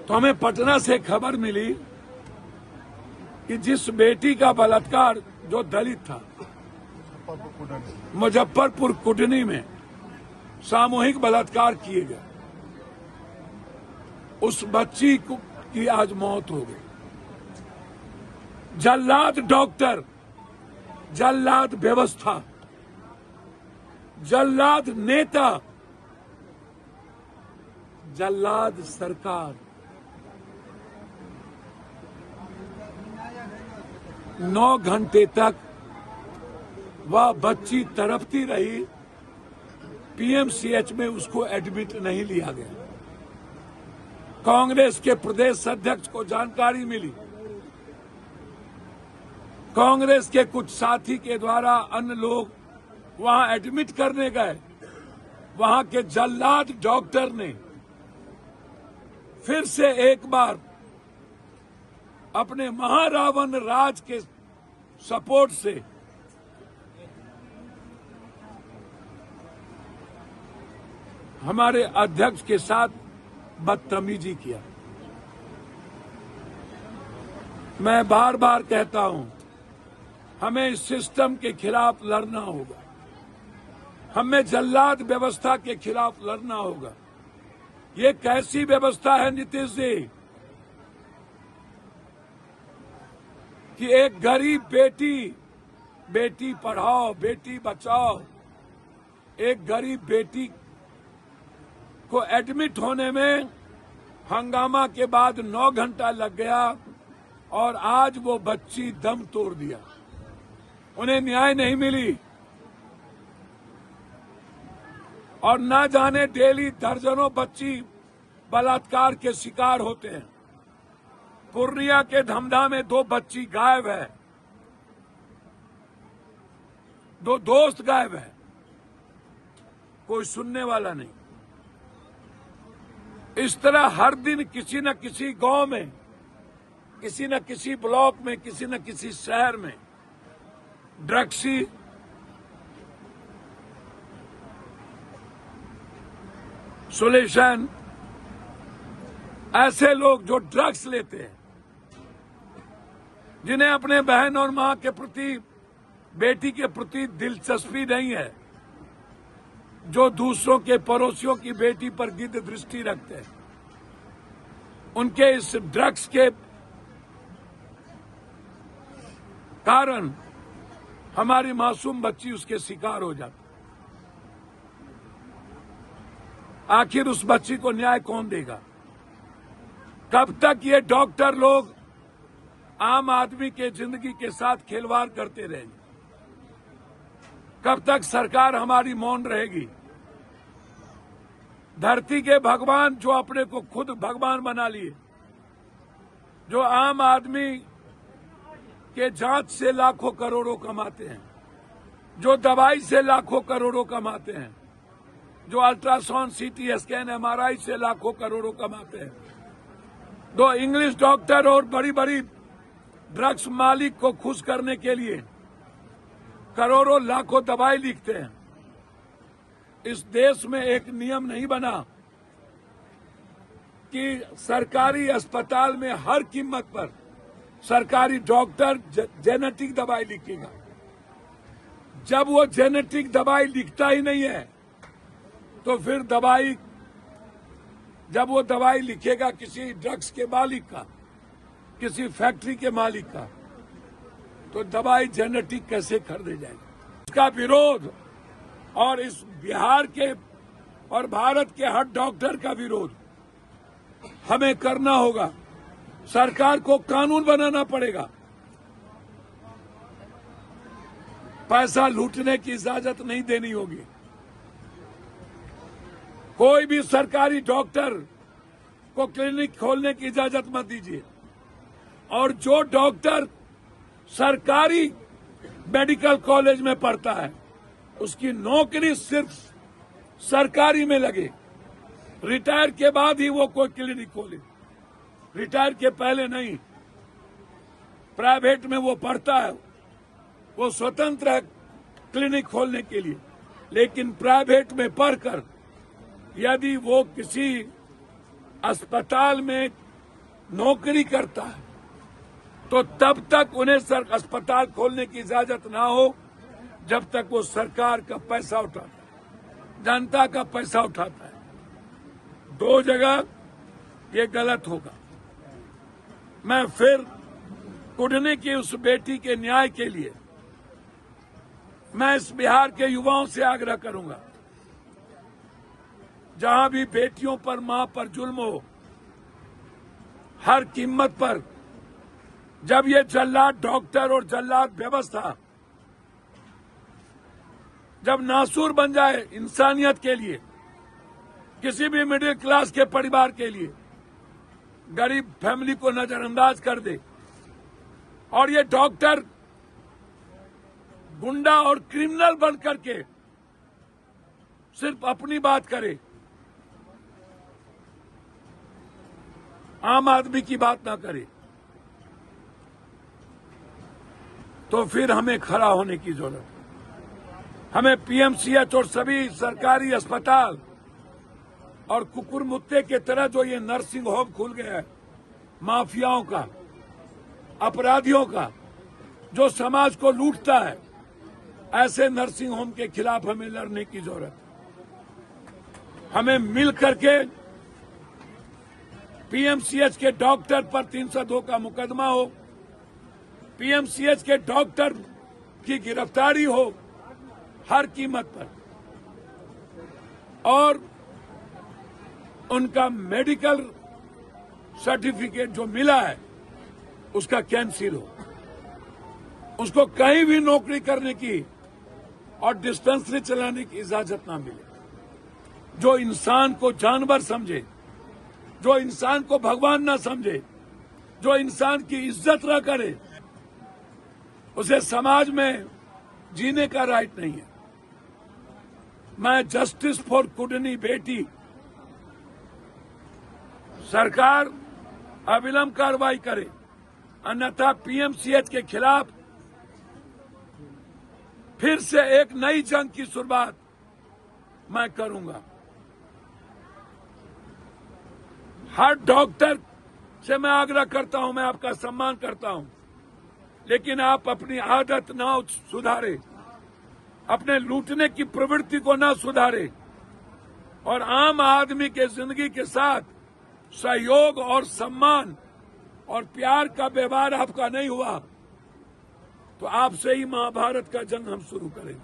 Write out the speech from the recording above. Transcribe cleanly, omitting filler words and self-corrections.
तो हमें पटना से खबर मिली कि जिस बेटी का बलात्कार, जो दलित था, मुजफ्फरपुर कुडनी में सामूहिक बलात्कार किए गए, उस बच्ची की आज मौत हो गई। जल्लाद डॉक्टर, जल्लाद व्यवस्था, जल्लाद नेता, जल्लाद सरकार 9 घंटे तक वह बच्ची तड़पती रही। पीएमसीएच में उसको एडमिट नहीं लिया गया। कांग्रेस के प्रदेश अध्यक्ष को जानकारी मिली, कांग्रेस के कुछ साथी के द्वारा अन्य लोग वहां एडमिट करने गए। वहां के जल्लाद डॉक्टर ने फिर से एक बार अपने महारावण राज के सपोर्ट से हमारे अध्यक्ष के साथ बदतमीजी किया। मैं बार बार कहता हूं, हमें इस सिस्टम के खिलाफ लड़ना होगा, हमें जल्लाद व्यवस्था के खिलाफ लड़ना होगा। ये कैसी व्यवस्था है नीतीश जी कि एक गरीब बेटी, बेटी पढ़ाओ बेटी बचाओ, एक गरीब बेटी को एडमिट होने में हंगामा के बाद 9 घंटा लग गया और आज वो बच्ची दम तोड़ दिया। उन्हें न्याय नहीं मिली और ना जाने डेली दर्जनों बच्ची बलात्कार के शिकार होते हैं। पूर्णिया के धमधा में 2 बच्ची गायब है, 2 दोस्त गायब है, कोई सुनने वाला नहीं। इस तरह हर दिन किसी न किसी गांव में, किसी न किसी ब्लॉक में, किसी न किसी शहर में ड्रग्सी, सोल्यूशन, ऐसे लोग जो ड्रग्स लेते हैं, जिन्हें अपने बहन और मां के प्रति, बेटी के प्रति दिलचस्पी नहीं है, जो दूसरों के पड़ोसियों की बेटी पर गिद्ध दृष्टि रखते हैं, उनके इस ड्रग्स के कारण हमारी मासूम बच्ची उसके शिकार हो जाती। आखिर उस बच्ची को न्याय कौन देगा? कब तक ये डॉक्टर लोग आम आदमी के जिंदगी के साथ खिलवाड़ करते रहेंगे? कब तक सरकार हमारी मौन रहेगी? धरती के भगवान जो अपने को खुद भगवान बना लिए, जो आम आदमी के जांच से लाखों करोड़ों कमाते हैं, जो दवाई से लाखों करोड़ों कमाते हैं, जो अल्ट्रासाउंड, सीटी स्कैन, एमआरआई से लाखों करोड़ों कमाते हैं, 2 इंग्लिश डॉक्टर और बड़ी बड़ी ड्रग्स मालिक को खुश करने के लिए करोड़ों लाखों दवाई लिखते हैं। इस देश में एक नियम नहीं बना कि सरकारी अस्पताल में हर कीमत पर सरकारी डॉक्टर जेनेटिक दवाई लिखेगा। जब वो जेनेटिक दवाई लिखता ही नहीं है तो फिर दवाई, जब वो दवाई लिखेगा किसी ड्रग्स के मालिक का, किसी फैक्ट्री के मालिक का, तो दवाई जेनेटिक कैसे खरीदे जाएगी? इसका विरोध, और इस बिहार के और भारत के हर डॉक्टर का विरोध हमें करना होगा। सरकार को कानून बनाना पड़ेगा। पैसा लूटने की इजाजत नहीं देनी होगी। कोई भी सरकारी डॉक्टर को क्लिनिक खोलने की इजाजत मत दीजिए। और जो डॉक्टर सरकारी मेडिकल कॉलेज में पढ़ता है, उसकी नौकरी सिर्फ सरकारी में लगे। रिटायर के बाद ही वो कोई क्लिनिक खोले, रिटायर के पहले नहीं। प्राइवेट में वो पढ़ता है, वो स्वतंत्र है क्लिनिक खोलने के लिए, लेकिन प्राइवेट में पढ़कर यदि वो किसी अस्पताल में नौकरी करता है तो तब तक उन्हें अस्पताल खोलने की इजाजत ना हो जब तक वो सरकार का पैसा उठाता है, जनता का पैसा उठाता है। दो जगह ये गलत होगा। मैं फिर कुडनी की उस बेटी के न्याय के लिए मैं इस बिहार के युवाओं से आग्रह करूंगा, जहां भी बेटियों पर, मां पर जुल्म हो, हर कीमत पर, जब ये जल्लाद डॉक्टर और जल्लाद व्यवस्था जब नासूर बन जाए इंसानियत के लिए, किसी भी मिडिल क्लास के परिवार के लिए, गरीब फैमिली को नजरअंदाज कर दे और ये डॉक्टर गुंडा और क्रिमिनल बन करके सिर्फ अपनी बात करे, आम आदमी की बात ना करे, तो फिर हमें खड़ा होने की जरूरत है। हमें पीएमसीएच और सभी सरकारी अस्पताल और कुकुरमुत्ते के तरह जो ये नर्सिंग होम खुल गया है, माफियाओं का, अपराधियों का, जो समाज को लूटता है, ऐसे नर्सिंग होम के खिलाफ हमें लड़ने की जरूरत है। हमें मिल करके पीएमसीएच के डॉक्टर पर 302 का मुकदमा हो, पीएमसीएच के डॉक्टर की गिरफ्तारी हो हर कीमत पर, और उनका मेडिकल सर्टिफिकेट जो मिला है उसका कैंसिल हो, उसको कहीं भी नौकरी करने की और डिस्पेंसरी चलाने की इजाजत ना मिले। जो इंसान को जानवर समझे, जो इंसान को भगवान ना समझे, जो इंसान की इज्जत ना करे, उसे समाज में जीने का राइट नहीं है। मैं जस्टिस फॉर कुडनी बेटी, सरकार अविलंब कार्रवाई करे, अन्यथा पीएमसीएच के खिलाफ फिर से एक नई जंग की शुरुआत मैं करूंगा। हर डॉक्टर से मैं आग्रह करता हूं, मैं आपका सम्मान करता हूं, लेकिन आप अपनी आदत ना सुधारे, अपने लूटने की प्रवृत्ति को ना सुधारे और आम आदमी के जिंदगी के साथ सहयोग और सम्मान और प्यार का व्यवहार आपका नहीं हुआ तो आपसे ही महाभारत का जंग हम शुरू करेंगे।